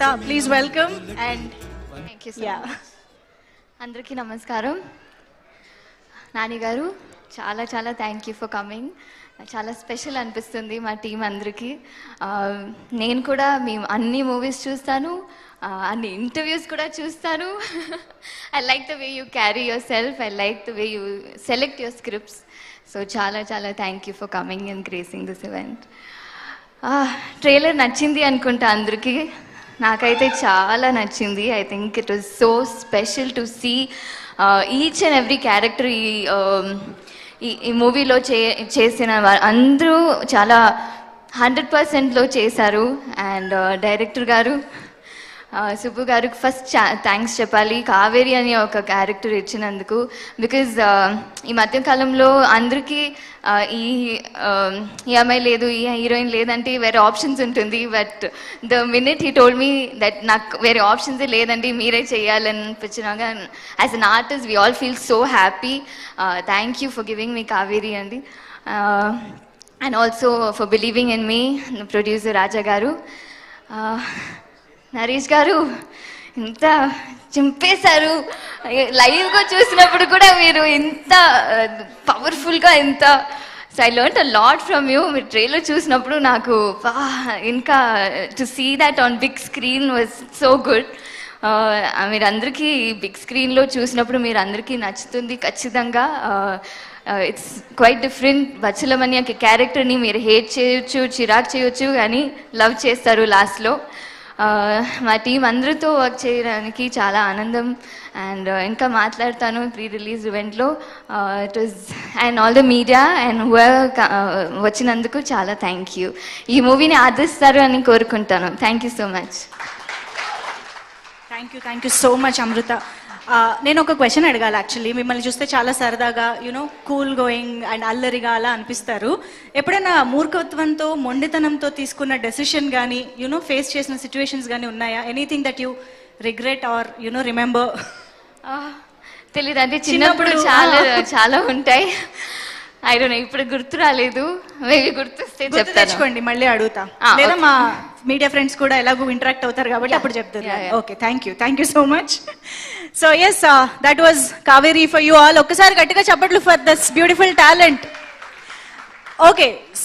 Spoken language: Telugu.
Amrita. Please welcome and thank you so much. అందరికీ నమస్కారం. నాని గారు చాలా చాలా థ్యాంక్ యూ ఫర్ కమింగ్. చాలా స్పెషల్ అనిపిస్తుంది మా టీం అందరికీ. నేను కూడా మేము అన్ని మూవీస్ చూస్తాను, అన్ని ఇంటర్వ్యూస్ కూడా చూస్తాను. I like the way you carry yourself, I like the way you select your scripts. So చాలా చాలా thank you for coming and gracing this event. Trailer నచ్చింది అనుకుంటా అందరికీ. నాకైతే చాలా నచ్చింది. I think it was so special to see each and every character ఈ మూవీలో చేసిన అందరూ చాలా 100%లో చేశారు. అండ్ డైరెక్టర్ గారు సుబ్బు గారికి ఫస్ట్ థ్యాంక్స్ చెప్పాలి, కావేరి అని ఒక క్యారెక్టర్ ఇచ్చినందుకు. బికాజ్ ఈ మధ్యకాలంలో అందరికీ ఈ అమ్మాయి లేదు, ఈ హీరోయిన్ లేదంటే వేరే ఆప్షన్స్ ఉంటుంది. But the minute he told me that నాకు వేరే ఆప్షన్సే లేదండి, మీరే చేయాలని అనిపించినాక as an artist we all feel so happy. Thank you for giving me Kaveri అండి. And also for believing in me producer Raja garu. Naresh గారు ఇంత చింపేశారు. లైవ్గా చూసినప్పుడు కూడా మీరు ఇంత పవర్ఫుల్గా ఇంత so I learn a lot from you. మీరు ట్రైలర్ చూసినప్పుడు నాకు ఇంకా to see that on big screen was so good. మీరు అందరికీ బిగ్ స్క్రీన్లో చూసినప్పుడు మీరు అందరికీ నచ్చుతుంది ఖచ్చితంగా. It's quite different. వత్సలమని క్యారెక్టర్ని మీరు హేట్ చేయొచ్చు, చిరాకు చేయొచ్చు, కానీ లవ్ చేస్తారు లాస్ట్లో. మా టీం అందరితో వర్క్ చేయడానికి చాలా ఆనందం. అండ్ ఇంకా మాట్లాడతాను ప్రీ రిలీజ్ ఈవెంట్లో. It was and all the media and వచ్చినందుకు చాలా థ్యాంక్ యూ. ఈ మూవీని ఆదరిస్తారు అని కోరుకుంటాను. Thank you so much. Thank you so much Amrita. నేను ఒక క్వశ్చన్ అడగాలి. యాక్చువల్లీ మిమ్మల్ని చూస్తే చాలా సరదాగా కూల్ గోయింగ్ అండ్ అల్లరిగా అలా అనిపిస్తారు. ఎప్పుడైనా మూర్ఖత్వంతో మొండితనంతో తీసుకున్న డెసిషన్ కానీ ఫేస్ చేసిన సిచ్యువేషన్స్ కానీ ఉన్నాయా? Anything that you regret or remember? తెలీదు, అంటే చిన్నప్పుడు చాలా చాలా ఉంటాయి. ఐ డోంట్ నో, ఇప్పుడు గుర్తు రాలేదు. మేబీ గుర్తొస్తే తెచ్చుకోండి, మళ్ళీ అడుగుతా. లేదా మా మీడియా ఫ్రెండ్స్ కూడా ఎలాగో ఇంటరాక్ట్ అవుతారు కాబట్టి అప్పుడు చెప్తారు. Okay, thank you so much. So yes, that was Kaveri for you all. ఒక్కసారి గట్టిగా చప్పట్లు for this beautiful talent. Okay.